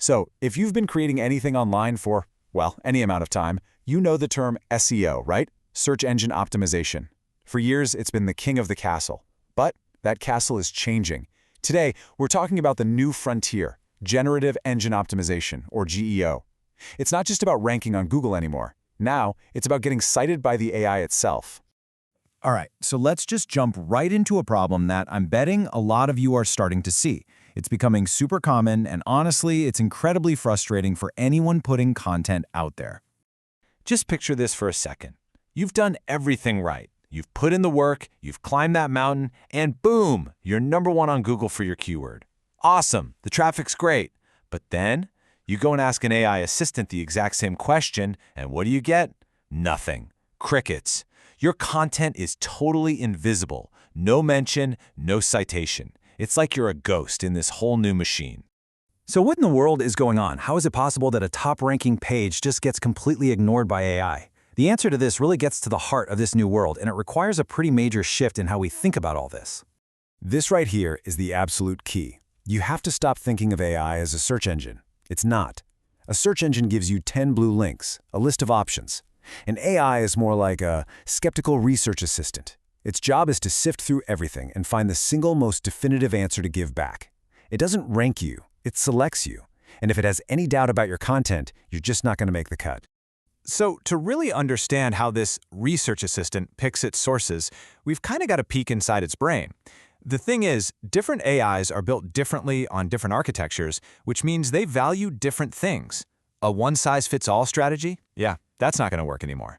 So, if you've been creating anything online for, well, any amount of time, you know the term SEO, right? Search engine optimization. For years, it's been the king of the castle. But that castle is changing. Today, we're talking about the new frontier, generative engine optimization, or GEO. It's not just about ranking on Google anymore. Now, it's about getting cited by the AI itself. All right, so let's just jump right into a problem that I'm betting a lot of you are starting to see. It's becoming super common, and honestly, it's incredibly frustrating for anyone putting content out there. Just picture this for a second. You've done everything right. You've put in the work, you've climbed that mountain, and boom, you're #1 on Google for your keyword. Awesome, the traffic's great. But then, you go and ask an AI assistant the exact same question, and what do you get? Nothing. Crickets. Your content is totally invisible. No mention, no citation. It's like you're a ghost in this whole new machine. So what in the world is going on? How is it possible that a top-ranking page just gets completely ignored by AI? The answer to this really gets to the heart of this new world, and it requires a pretty major shift in how we think about all this. This right here is the absolute key. You have to stop thinking of AI as a search engine. It's not. A search engine gives you 10 blue links, a list of options. An AI is more like a skeptical research assistant. Its job is to sift through everything and find the single most definitive answer to give back. It doesn't rank you, it selects you. And if it has any doubt about your content, you're just not going to make the cut. So to really understand how this research assistant picks its sources, we've kind of got to peek inside its brain. The thing is, different AIs are built differently on different architectures, which means they value different things. A one-size-fits-all strategy? Yeah, that's not going to work anymore.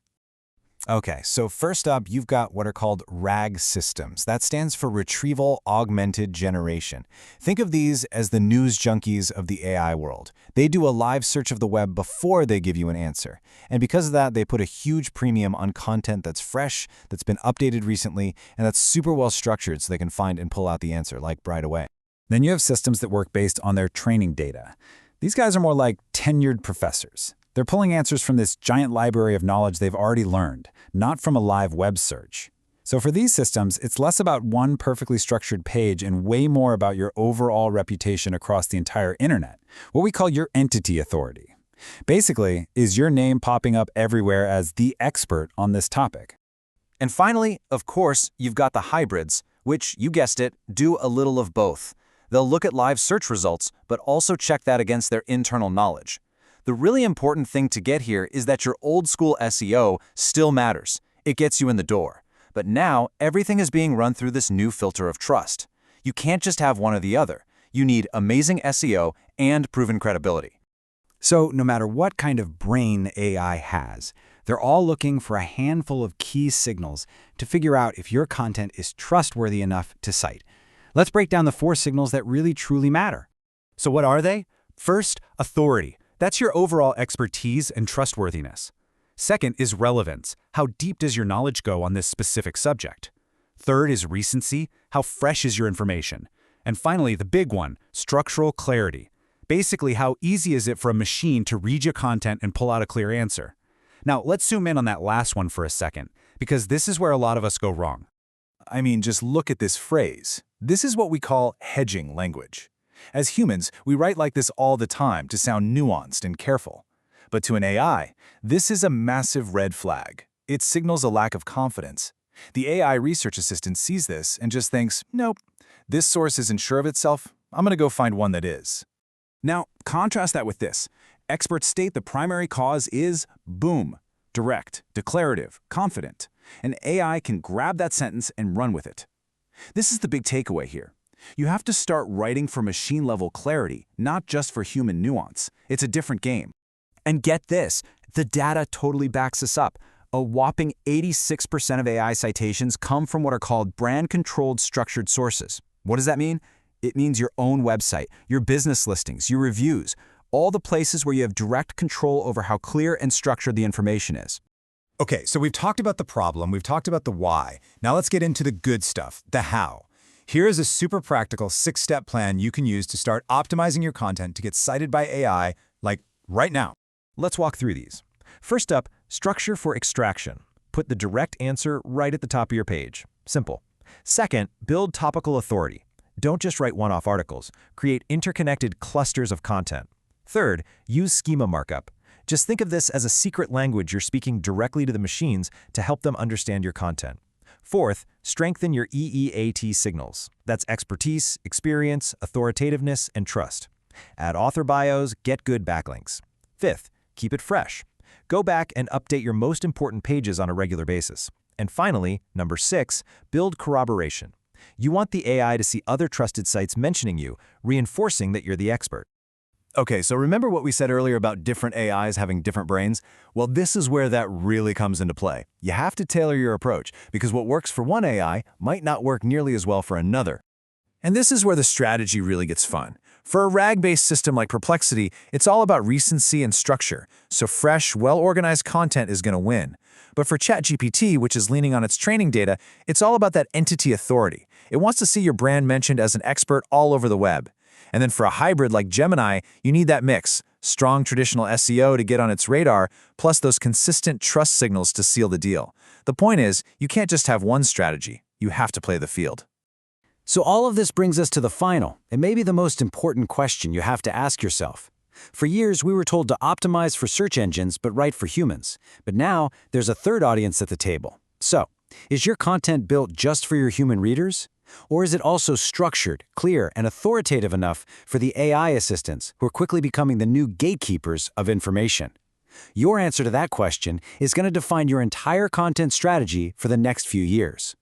Okay, so first up, you've got what are called RAG systems. That stands for Retrieval Augmented Generation. Think of these as the news junkies of the AI world. They do a live search of the web before they give you an answer. And because of that, they put a huge premium on content that's fresh, that's been updated recently, and that's super well structured so they can find and pull out the answer, like right away. Then you have systems that work based on their training data. These guys are more like tenured professors. They're pulling answers from this giant library of knowledge they've already learned, not from a live web search. So for these systems, it's less about one perfectly structured page and way more about your overall reputation across the entire internet, what we call your entity authority. Basically, is your name popping up everywhere as the expert on this topic? And finally, of course, you've got the hybrids, which, you guessed it, do a little of both. They'll look at live search results, but also check that against their internal knowledge. The really important thing to get here is that your old-school SEO still matters. It gets you in the door. But now, everything is being run through this new filter of trust. You can't just have one or the other. You need amazing SEO and proven credibility. So no matter what kind of brain AI has, they're all looking for a handful of key signals to figure out if your content is trustworthy enough to cite. Let's break down the 4 signals that really truly matter. So what are they? First, authority. That's your overall expertise and trustworthiness. Second is relevance. How deep does your knowledge go on this specific subject? Third is recency. How fresh is your information? And finally, the big one, structural clarity. Basically, how easy is it for a machine to read your content and pull out a clear answer? Now, let's zoom in on that last one for a second, because this is where a lot of us go wrong. I mean, just look at this phrase. This is what we call hedging language. As humans, we write like this all the time to sound nuanced and careful. But to an AI, this is a massive red flag. It signals a lack of confidence. The AI research assistant sees this and just thinks, nope, this source isn't sure of itself. I'm going to go find one that is. Now, contrast that with this. Experts state the primary cause is boom, direct, declarative, confident. An AI can grab that sentence and run with it. This is the big takeaway here. You have to start writing for machine-level clarity, not just for human nuance. It's a different game. And get this, the data totally backs us up. A whopping 86% of AI citations come from what are called brand-controlled structured sources. What does that mean? It means your own website, your business listings, your reviews, all the places where you have direct control over how clear and structured the information is. Okay, so we've talked about the problem, we've talked about the why. Now let's get into the good stuff, the how. Here is a super practical 6-step plan you can use to start optimizing your content to get cited by AI, like right now. Let's walk through these. First up, structure for extraction. Put the direct answer right at the top of your page. Simple. Second, build topical authority. Don't just write one-off articles. Create interconnected clusters of content. Third, use schema markup. Just think of this as a secret language you're speaking directly to the machines to help them understand your content. Fourth, strengthen your EEAT signals. That's expertise, experience, authoritativeness, and trust. Add author bios, get good backlinks. Fifth, keep it fresh. Go back and update your most important pages on a regular basis. And finally, number 6, build corroboration. You want the AI to see other trusted sites mentioning you, reinforcing that you're the expert. Okay, so remember what we said earlier about different AIs having different brains? Well, this is where that really comes into play. You have to tailor your approach, because what works for one AI might not work nearly as well for another. And this is where the strategy really gets fun. For a RAG-based system like Perplexity, it's all about recency and structure, so fresh, well-organized content is going to win. But for ChatGPT, which is leaning on its training data, it's all about that entity authority. It wants to see your brand mentioned as an expert all over the web. And then for a hybrid like Gemini, you need that mix, strong traditional SEO to get on its radar, plus those consistent trust signals to seal the deal. The point is, you can't just have one strategy. You have to play the field. So all of this brings us to the final, and maybe the most important question you have to ask yourself. For years, we were told to optimize for search engines but write for humans. But now, there's a third audience at the table. So, is your content built just for your human readers? Or is it also structured, clear, and authoritative enough for the AI assistants who are quickly becoming the new gatekeepers of information? Your answer to that question is going to define your entire content strategy for the next few years.